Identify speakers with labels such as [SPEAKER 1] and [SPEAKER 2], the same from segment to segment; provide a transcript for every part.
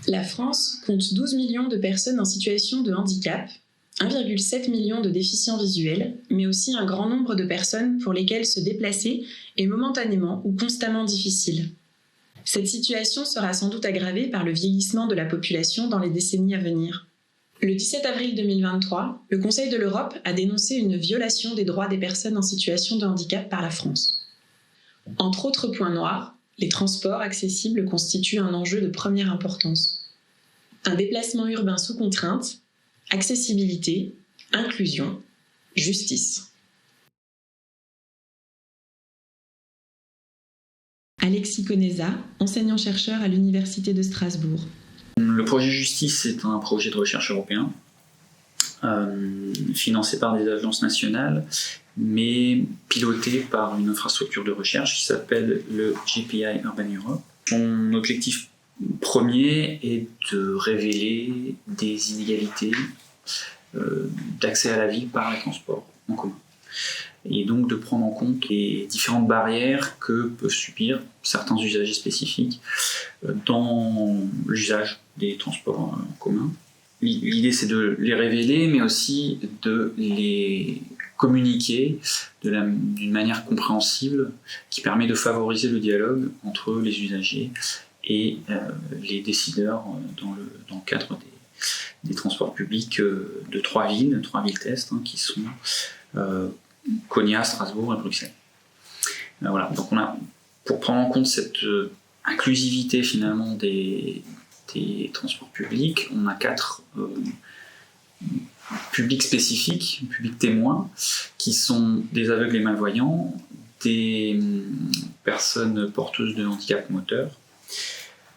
[SPEAKER 1] La France compte 12 millions de personnes en situation de handicap, 1,7 million de déficients visuels, mais aussi un grand nombre de personnes pour lesquelles se déplacer est momentanément ou constamment difficile. Cette situation sera sans doute aggravée par le vieillissement de la population dans les décennies à venir. Le 17 avril 2023, le Conseil de l'Europe a dénoncé une violation des droits des personnes en situation de handicap par la France. Entre autres points noirs, les transports accessibles constituent un enjeu de première importance. Un déplacement urbain sous contrainte, accessibilité, inclusion, justice. Alexis Conesa, enseignant-chercheur à l'Université de Strasbourg.
[SPEAKER 2] Le projet Justice est un projet de recherche européen, financé par des agences nationales, mais piloté par une infrastructure de recherche qui s'appelle le JPI Urban Europe. Son objectif premier est de révéler des inégalités d'accès à la ville par les transports en commun. Et donc de prendre en compte les différentes barrières que peuvent subir certains usagers spécifiques dans l'usage des transports en commun. L'idée, c'est de les révéler, mais aussi de les communiquer d'une manière compréhensible qui permet de favoriser le dialogue entre les usagers et les décideurs dans le cadre des transports publics de trois villes tests, qui sont Konya, Strasbourg et Bruxelles. Voilà. Donc pour prendre en compte cette inclusivité finalement des transports publics, on a 4 publics spécifiques, publics témoins, qui sont des aveugles et malvoyants, des personnes porteuses de handicap moteur,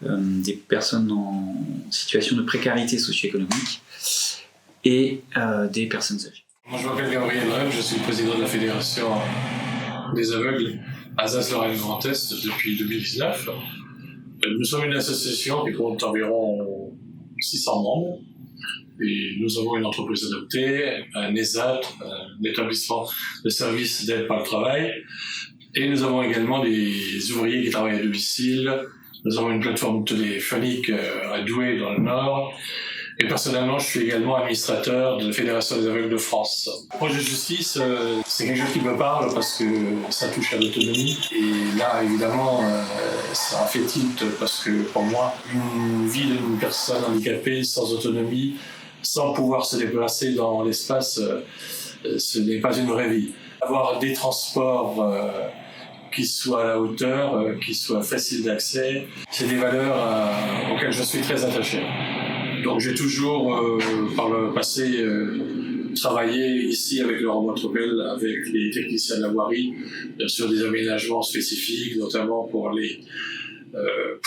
[SPEAKER 2] des personnes en situation de précarité socio-économique et des personnes âgées.
[SPEAKER 3] Moi, je m'appelle Gabriel Rêve, je suis le président de la Fédération des aveugles Alsace-Lorraine-Grand Est depuis 2019. Nous sommes une association qui compte environ 600 membres. Et nous avons une entreprise adoptée, un ESAT, un établissement de services d'aide par le travail. Et nous avons également des ouvriers qui travaillent à domicile. Nous avons une plateforme téléphonique à Douai dans le Nord. Et personnellement, je suis également administrateur de la Fédération des aveugles de France. Le projet de justice, c'est quelque chose qui me parle parce que ça touche à l'autonomie. Et là, évidemment, ça a fait tilt parce que pour moi, une vie d'une personne handicapée sans autonomie, sans pouvoir se déplacer dans l'espace, ce n'est pas une vraie vie. Avoir des transports qui soient à la hauteur, qui soient faciles d'accès, c'est des valeurs auxquelles je suis très attaché. Donc j'ai toujours, par le passé, travaillé ici avec Laurent Montrepel, avec les techniciens de la voirie, sur des aménagements spécifiques, notamment pour les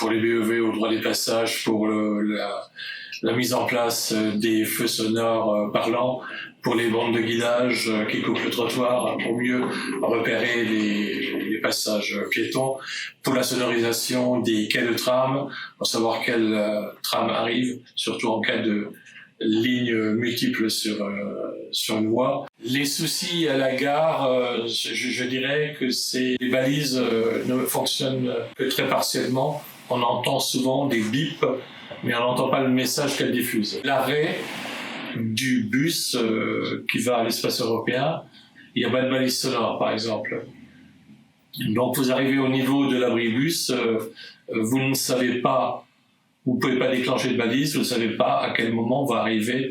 [SPEAKER 3] BEV au droit des passages, pour la mise en place des feux sonores parlants, pour les bandes de guidage qui coupent le trottoir pour mieux repérer les passages piétons, pour la sonorisation des quais de tram, pour savoir quel tram arrive, surtout en cas de lignes multiples sur une voie. Les soucis à la gare, je dirais que les balises ne fonctionnent que très partiellement. On entend souvent des bips, mais on n'entend pas le message qu'elle diffuse. L'arrêt du bus qui va à l'espace européen, il n'y a pas de balise sonore, par exemple. Donc vous arrivez au niveau de l'abribus, vous ne savez pas, vous ne pouvez pas déclencher de balise, vous ne savez pas à quel moment va arriver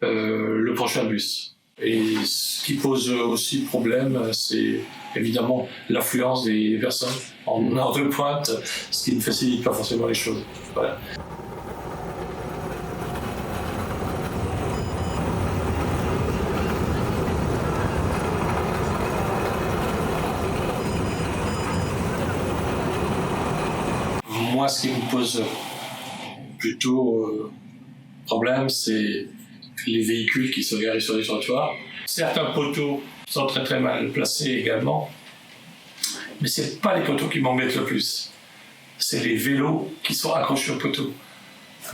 [SPEAKER 3] le prochain bus. Et ce qui pose aussi problème, c'est évidemment l'affluence des personnes en heure de pointe, ce qui ne facilite pas forcément les choses. Voilà. Moi, ce qui me pose plutôt problème, c'est les véhicules qui sont garés sur les trottoirs. Certains poteaux sont très très mal placés également, mais ce n'est pas les poteaux qui m'embêtent le plus. C'est les vélos qui sont accrochés aux poteaux.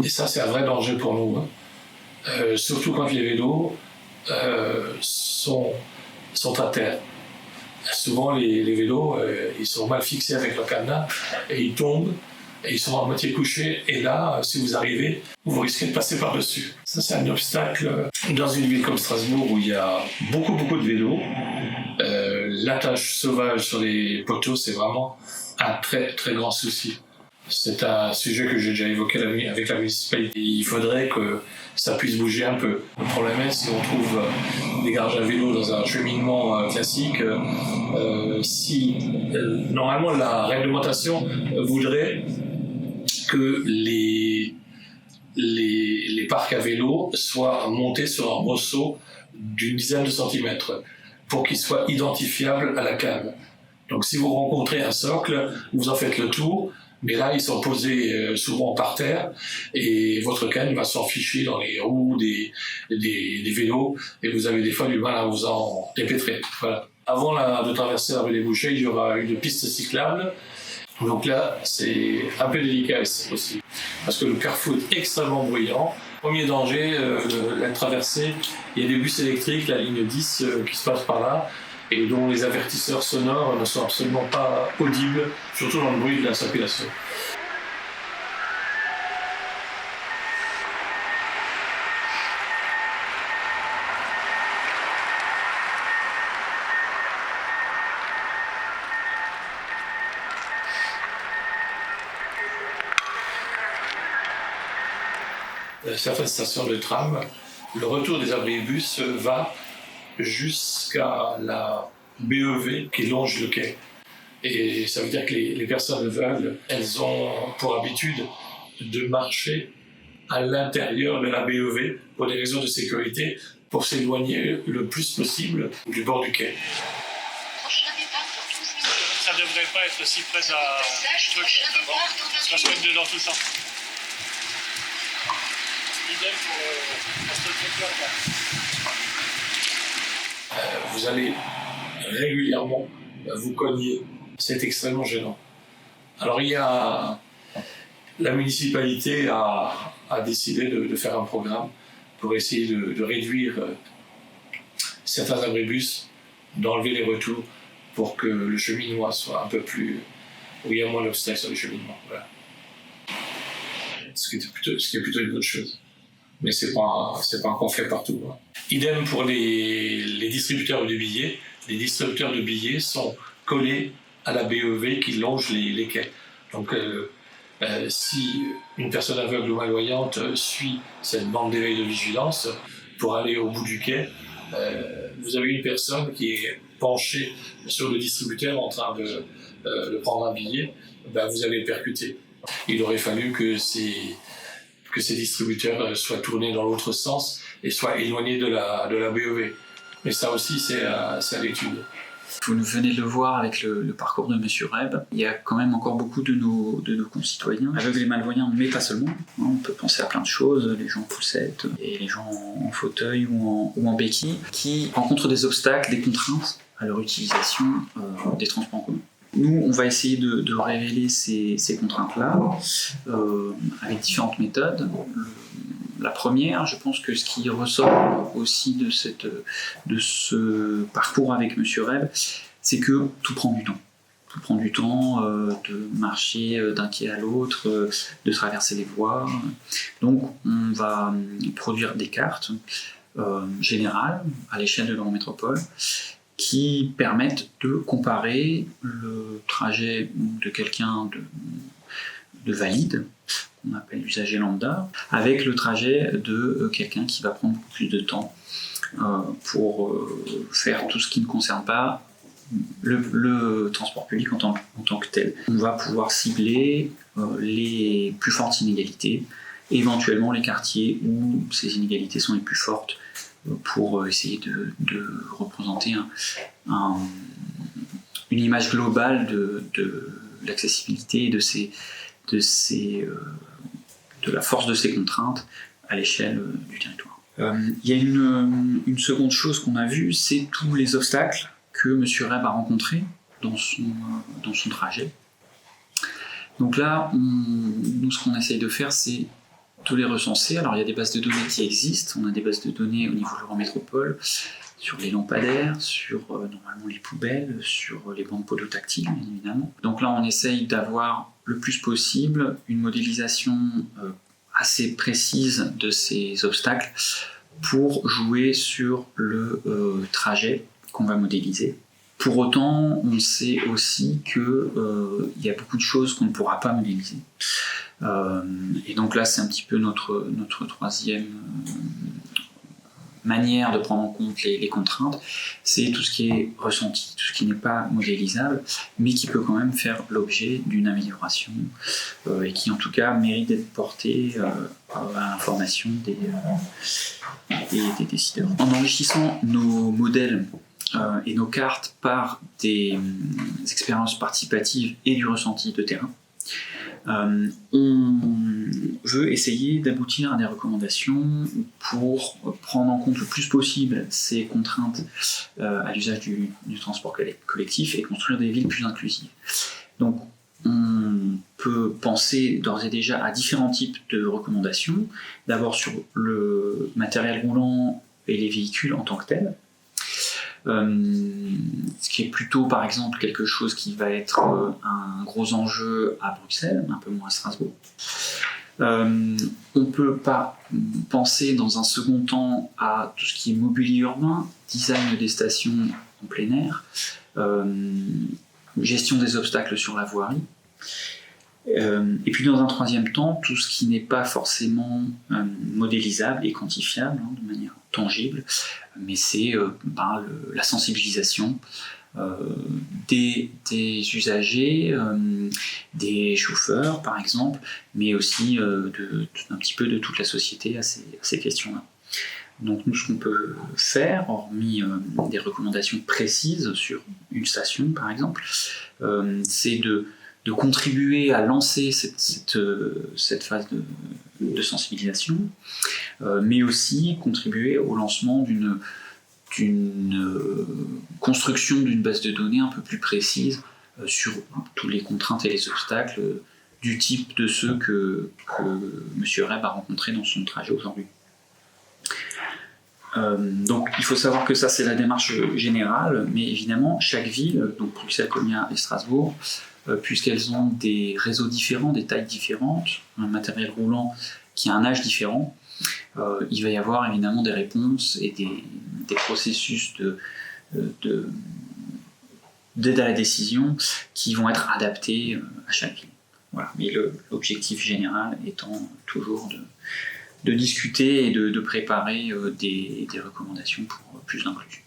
[SPEAKER 3] Et ça, c'est un vrai danger pour nous. Surtout quand les vélos sont à terre. Souvent, les vélos, ils sont mal fixés avec le cadenas et ils tombent. et ils sont à moitié couchés, et là, si vous arrivez, vous risquez de passer par-dessus. Ça, c'est un obstacle dans une ville comme Strasbourg où il y a beaucoup de vélos. L'attache sauvage sur les poteaux, c'est vraiment un très grand souci. C'est un sujet que j'ai déjà évoqué avec la municipalité. Il faudrait que ça puisse bouger un peu. Le problème est, si on trouve des garages à vélo dans un cheminement classique, normalement la réglementation voudrait que les parcs à vélo soient montés sur un ressaut d'une dizaine de centimètres pour qu'ils soient identifiables à la cave. Donc si vous rencontrez un socle, vous en faites le tour, mais là ils sont posés souvent par terre et votre canne va s'enficher dans les roues des vélos et vous avez des fois du mal à vous en dépêtrer. Voilà. Avant de traverser la rue des Bouchers, il y aura une piste cyclable. Donc là, c'est un peu délicat aussi, parce que le carrefour est extrêmement bruyant. Premier danger, la traversée, il y a des bus électriques, la ligne 10 qui se passe par là, et dont les avertisseurs sonores ne sont absolument pas audibles, surtout dans le bruit de la circulation. Certaines stations de tram, le retour des abribus va jusqu'à la BEV qui longe le quai. Et ça veut dire que les personnes aveugles, elles ont pour habitude de marcher à l'intérieur de la BEV pour des raisons de sécurité, pour s'éloigner le plus possible du bord du quai.
[SPEAKER 4] Ça devrait pas être aussi près à truc avant, parce que je suis dedans tout le temps. Idem pour la structure.
[SPEAKER 3] Vous allez régulièrement vous cogner. C'est extrêmement gênant. Alors la municipalité a décidé de faire un programme pour essayer de réduire certains abribus, d'enlever les retours pour que le cheminement soit un peu plus... où il y a moins d'obstacles sur le cheminement. Voilà. Ce qui est plutôt une bonne chose. Mais c'est pas encore fait partout. Hein. Idem pour les distributeurs de billets. Les distributeurs de billets sont collés à la BEV qui longe les quais. Donc, si une personne aveugle ou malvoyante suit cette bande d'éveil de vigilance pour aller au bout du quai, vous avez une personne qui est penchée sur le distributeur en train de prendre un billet, vous allez le percuter. Il aurait fallu que ces distributeurs soient tournés dans l'autre sens et soient éloignés de la BEV. Mais ça aussi, c'est à l'étude.
[SPEAKER 2] Vous venez de le voir avec le parcours de Monsieur Reb. Il y a quand même encore beaucoup de nos concitoyens, aveugles et malvoyants, mais pas seulement. On peut penser à plein de choses, les gens en poussette et les gens en fauteuil ou en béquille, qui rencontrent des obstacles, des contraintes à leur utilisation des transports en commun. Nous, on va essayer de révéler ces contraintes-là avec différentes méthodes. La première, je pense que ce qui ressort aussi de ce parcours avec Monsieur Reb, c'est que tout prend du temps. Tout prend du temps de marcher d'un quai à l'autre, de traverser les voies. Donc, on va produire des cartes générales à l'échelle de l'Eurométropole qui permettent de comparer le trajet de quelqu'un de valide, qu'on appelle l'usager lambda, avec le trajet de quelqu'un qui va prendre beaucoup plus de temps pour faire tout ce qui ne concerne pas le transport public en tant que tel. On va pouvoir cibler les plus fortes inégalités, et éventuellement les quartiers où ces inégalités sont les plus fortes, pour essayer de représenter une image globale de l'accessibilité et de la force de ces contraintes à l'échelle du territoire. Il y a une seconde chose qu'on a vue, c'est tous les obstacles que M. Reb a rencontrés dans son trajet. Donc là, nous, ce qu'on essaye de faire, c'est de les recenser. Alors, il y a des bases de données qui existent. On a des bases de données au niveau de l'Eurométropole sur les lampadaires, sur normalement les poubelles, sur les bandes podotactiles, bien évidemment. Donc là, on essaye d'avoir le plus possible une modélisation assez précise de ces obstacles pour jouer sur le trajet qu'on va modéliser. Pour autant, on sait aussi qu'il y a beaucoup de choses qu'on ne pourra pas modéliser. Et donc là, c'est un petit peu notre troisième manière de prendre en compte les contraintes, c'est tout ce qui est ressenti, tout ce qui n'est pas modélisable, mais qui peut quand même faire l'objet d'une amélioration et qui en tout cas mérite d'être porté à l'information des décideurs. En enrichissant nos modèles et nos cartes par des expériences participatives et du ressenti de terrain, on veut essayer d'aboutir à des recommandations pour prendre en compte le plus possible ces contraintes à l'usage du transport collectif et construire des villes plus inclusives. Donc on peut penser d'ores et déjà à différents types de recommandations, d'abord sur le matériel roulant et les véhicules en tant que tels. Ce qui est plutôt par exemple quelque chose qui va être un gros enjeu à Bruxelles, un peu moins à Strasbourg. On peut pas penser dans un second temps à tout ce qui est mobilier urbain, design des stations en plein air, gestion des obstacles sur la voirie. Et puis dans un troisième temps, tout ce qui n'est pas forcément modélisable et quantifiable de manière tangible, mais c'est la sensibilisation des usagers, des chauffeurs par exemple, mais aussi un petit peu de toute la société à ces questions-là. Donc nous, ce qu'on peut faire, hormis des recommandations précises sur une station par exemple, c'est de contribuer à lancer cette phase de sensibilisation, mais aussi contribuer au lancement d'une construction d'une base de données un peu plus précise sur toutes les contraintes et les obstacles du type de ceux que M. Reb a rencontrés dans son trajet aujourd'hui. Donc il faut savoir que ça c'est la démarche générale, mais évidemment chaque ville, donc Bruxelles, Cognac et Strasbourg, puisqu'elles ont des réseaux différents, des tailles différentes, un matériel roulant qui a un âge différent, il va y avoir évidemment des réponses et des processus d'aide à la décision qui vont être adaptés à chaque ville. Voilà. Mais l'objectif général étant toujours de discuter et de préparer des recommandations pour plus d'inclusion.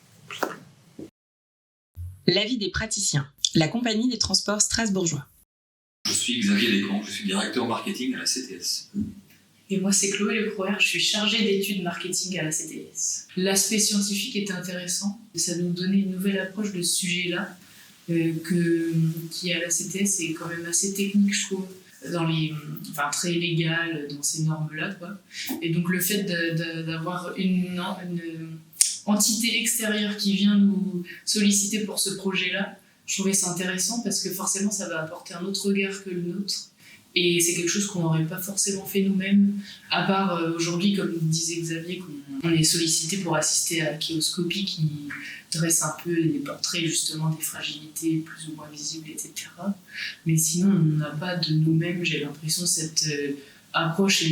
[SPEAKER 1] L'avis des praticiens, la compagnie des transports strasbourgeois.
[SPEAKER 5] Je suis Xavier Descamps, je suis directeur marketing à la CTS.
[SPEAKER 6] Et moi, c'est Chloé Lecroer, je suis chargée d'études marketing à la CTS. L'aspect scientifique est intéressant, ça nous donnait une nouvelle approche de ce sujet-là, qui à la CTS est quand même assez technique, je trouve, très légal dans ces normes-là, quoi. Et donc le fait d'avoir une entité extérieure qui vient nous solliciter pour ce projet-là, je trouvais ça intéressant parce que forcément ça va apporter un autre regard que le nôtre. Et c'est quelque chose qu'on n'aurait pas forcément fait nous-mêmes, à part aujourd'hui, comme disait Xavier, qu'on est sollicité pour assister à Kioscopie qui dresse un peu les portraits justement des fragilités plus ou moins visibles, etc. Mais sinon, on n'a pas de nous-mêmes, j'ai l'impression, cette approche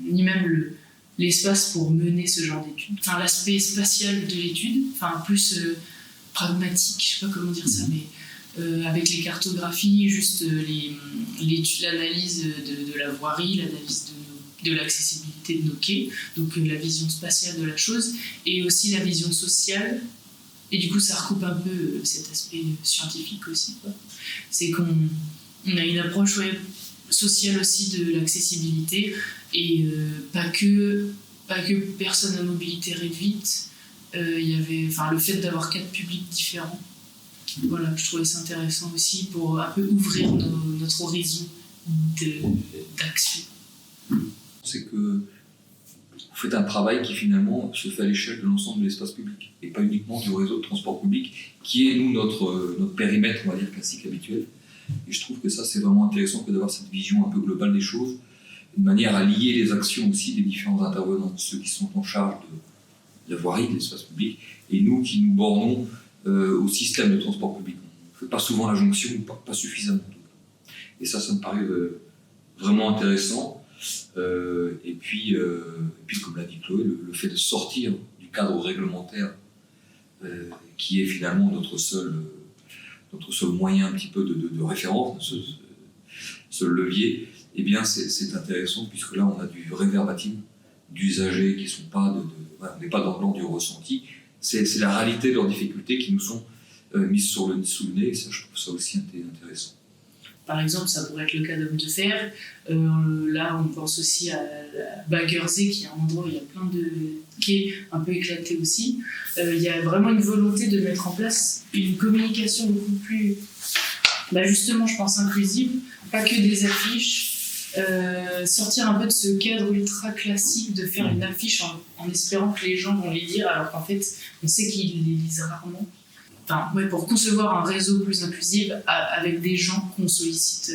[SPEAKER 6] ni même l'espace pour mener ce genre d'études. Enfin, l'aspect spatial de l'étude, plus pragmatique, je sais pas comment dire ça, mais avec les cartographies, juste l'analyse de la voirie, l'analyse de l'accessibilité de nos quais, donc la vision spatiale de la chose, et aussi la vision sociale. Et du coup, ça recoupe un peu cet aspect scientifique aussi, quoi. C'est qu'on a une approche sociale aussi de l'accessibilité, et pas que personnes à mobilité réduite. Il y avait le fait d'avoir 4 publics différents. Voilà, je trouvais ça intéressant aussi pour un peu ouvrir notre horizon d'action.
[SPEAKER 5] C'est que vous faites un travail qui finalement se fait à l'échelle de l'ensemble de l'espace public et pas uniquement du réseau de transport public qui est, nous, notre périmètre, on va dire, classique habituel. Et je trouve que ça, c'est vraiment intéressant que d'avoir cette vision un peu globale des choses, de manière à lier les actions aussi des différents intervenants, ceux qui sont en charge la voirie, de l'espace public, et nous qui nous bornons au système de transport public. On ne fait pas souvent la jonction, ou pas suffisamment. Et ça me paraît vraiment intéressant. Et puis, comme l'a dit Chloé, le fait de sortir du cadre réglementaire qui est finalement notre seul moyen un petit peu de référence, ce levier, eh bien c'est intéressant puisque là on a du réverbatim d'usagers qui sont pas on n'est pas dans l'ordre du ressenti, c'est la réalité de leurs difficultés qui nous sont mises sous le nez, et ça, je trouve ça aussi intéressant.
[SPEAKER 6] Par exemple, ça pourrait être le cas d'Homme de Fer. Là, on pense aussi à Baggersee, qui est un endroit où il y a plein de quais un peu éclatés aussi. Il y a vraiment une volonté de mettre en place une communication beaucoup plus, justement, je pense, inclusive. Pas que des affiches. Sortir un peu de ce cadre ultra classique de faire une affiche en espérant que les gens vont les lire, alors qu'en fait, on sait qu'ils les lisent rarement. Pour concevoir un réseau plus inclusif avec des gens qu'on sollicite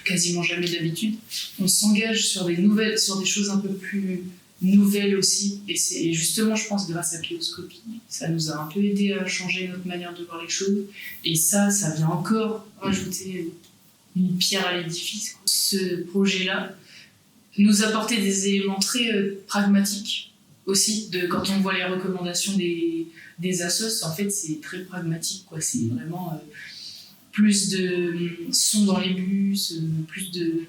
[SPEAKER 6] quasiment jamais d'habitude, on s'engage sur des choses un peu plus nouvelles aussi. Et justement, je pense, grâce à Cléoscopie, ça nous a un peu aidé à changer notre manière de voir les choses. Et ça vient encore rajouter une pierre à l'édifice. Ce projet-là nous apportait des éléments très pragmatiques aussi. Quand on voit les recommandations des assos, en fait, c'est très pragmatique, quoi. C'est vraiment plus de son dans les bus, plus de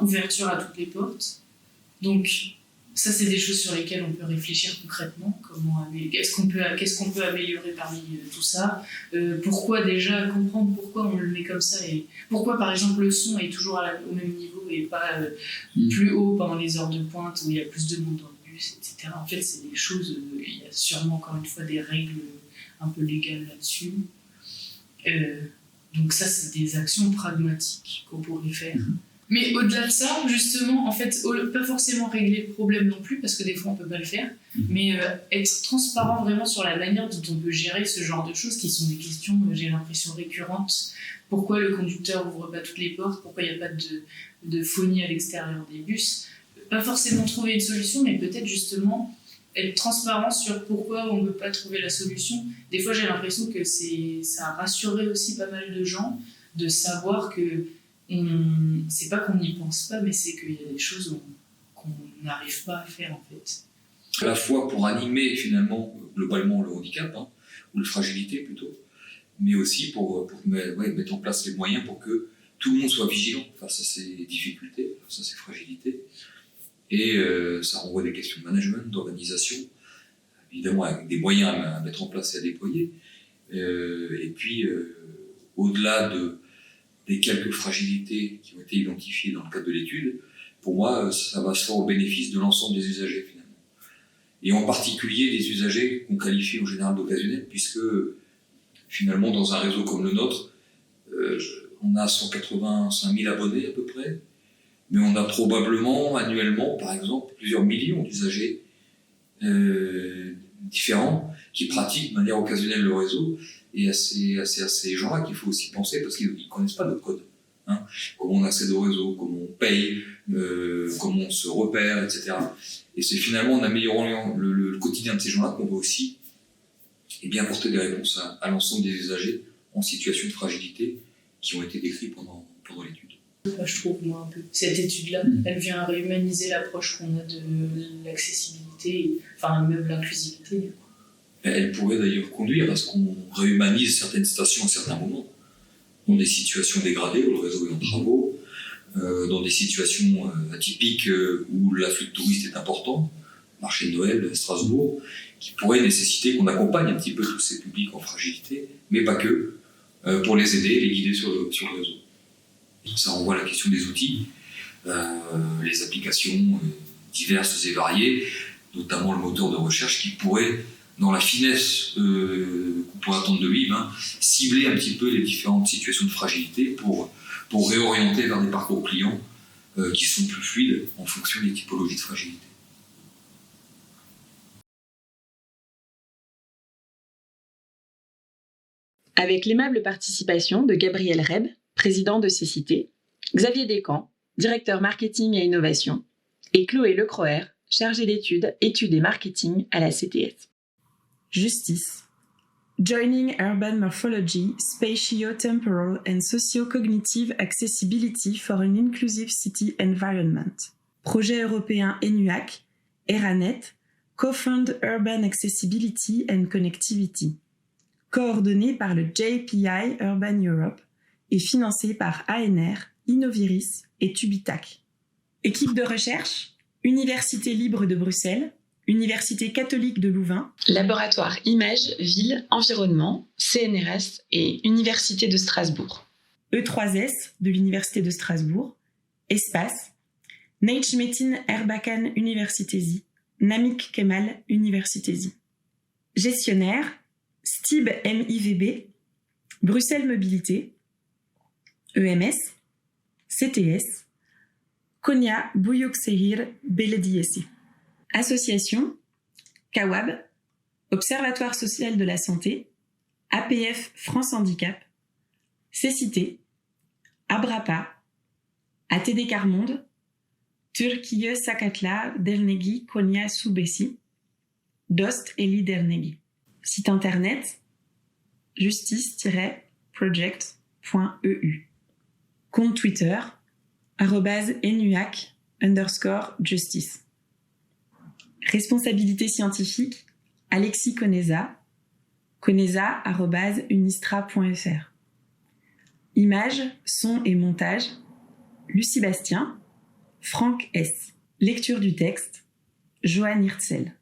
[SPEAKER 6] ouverture à toutes les portes. Donc, ça, c'est des choses sur lesquelles on peut réfléchir concrètement. Qu'est-ce qu'on peut améliorer parmi tout ça, pourquoi déjà comprendre pourquoi on le met comme ça, et pourquoi, par exemple, le son est toujours au même niveau et pas plus haut pendant les heures de pointe où il y a plus de monde dans le bus, etc. En fait, c'est des choses, il y a sûrement encore une fois des règles un peu légales là-dessus. Donc ça, c'est des actions pragmatiques qu'on pourrait faire. Mais au-delà de ça, justement, en fait, pas forcément régler le problème non plus, parce que des fois on peut pas le faire, mais être transparent vraiment sur la manière dont on peut gérer ce genre de choses, qui sont des questions, j'ai l'impression, récurrentes. Pourquoi le conducteur ouvre pas toutes les portes? Pourquoi il n'y a pas de phonie à l'extérieur des bus? Pas forcément trouver une solution, mais peut-être justement être transparent sur pourquoi on ne peut pas trouver la solution. Des fois, j'ai l'impression que ça a rassuré aussi pas mal de gens de savoir que c'est pas qu'on n'y pense pas, mais c'est qu'il y a des choses qu'on n'arrive pas à faire, en fait.
[SPEAKER 5] À la fois pour animer finalement globalement le handicap, ou la fragilité plutôt, mais aussi pour mettre en place les moyens pour que tout le monde soit vigilant face à ces difficultés, face à ces fragilités. Et ça renvoie des questions de management, d'organisation, évidemment avec des moyens à mettre en place et à déployer. Et puis, au-delà des quelques fragilités qui ont été identifiées dans le cadre de l'étude, pour moi, ça va se faire au bénéfice de l'ensemble des usagers, finalement. Et en particulier des usagers qu'on qualifie en général d'occasionnels, puisque, finalement, dans un réseau comme le nôtre, on a 185 000 abonnés à peu près, mais on a probablement, annuellement, par exemple, plusieurs millions d'usagers différents qui pratiquent de manière occasionnelle le réseau. Et à ces gens-là qu'il faut aussi penser, parce qu'ils ne connaissent pas notre code. Comment on accède au réseau, comment on paye, comment on se repère, etc. Et c'est finalement en améliorant le quotidien de ces gens-là qu'on va aussi apporter des réponses à l'ensemble des usagers en situation de fragilité qui ont été décrits pendant l'étude.
[SPEAKER 6] Je trouve, moi, un peu, cette étude-là, elle vient réhumaniser l'approche qu'on a de l'accessibilité, même l'inclusivité, du coup.
[SPEAKER 5] Elle pourrait d'ailleurs conduire à ce qu'on réhumanise certaines stations à certains moments, dans des situations dégradées où le réseau est en travaux, dans des situations atypiques où l'afflux de touristes est important, marché de Noël, Strasbourg, qui pourrait nécessiter qu'on accompagne un petit peu tous ces publics en fragilité, mais pas que, pour les aider, les guider sur le réseau. Ça renvoie à la question des outils, les applications diverses et variées, notamment le moteur de recherche qui pourrait, dans la finesse qu'on pourrait attendre de lui, cibler un petit peu les différentes situations de fragilité pour réorienter vers des parcours clients qui sont plus fluides en fonction des typologies de fragilité.
[SPEAKER 1] Avec l'aimable participation de Gabriel Reb, président de Cécité, Xavier Descamps, directeur marketing et innovation, et Chloé Lecroer, chargée d'études, études et marketing à la CTS. Justice. Joining Urban Morphology, Spatio-Temporal and Socio-Cognitive Accessibility for an Inclusive City Environment. Projet européen ENUAC, ERANET, Co-Fund Urban Accessibility and Connectivity. Coordonné par le JPI Urban Europe et financé par ANR, Innoviris et Tubitac. Équipe de recherche, Université libre de Bruxelles, Université catholique de Louvain, Laboratoire Images, Ville, Environnement, CNRS et Université de Strasbourg. E3S de l'Université de Strasbourg, Espace, Nijmegen Erbakan Universitesi, Namik Kemal Universitesi. Gestionnaire, STIB MIVB, Bruxelles Mobilité, EMS, CTS, Konya Büyükşehir Belediyesi. Association, CAWAB, Observatoire social de la santé, APF France Handicap, Cécité, Abrapa, ATD Carmonde, Türkiye Sakatlar Derneği Konya Subesi, Dost Eli Derneği. Site internet justice-project.eu. Compte Twitter @enuac_justice. Responsabilité scientifique Alexis Conesa, conesa@unistra.fr. Images, son et montage Lucie Bastien, Franck S. Lecture du texte Johan Hirtzel.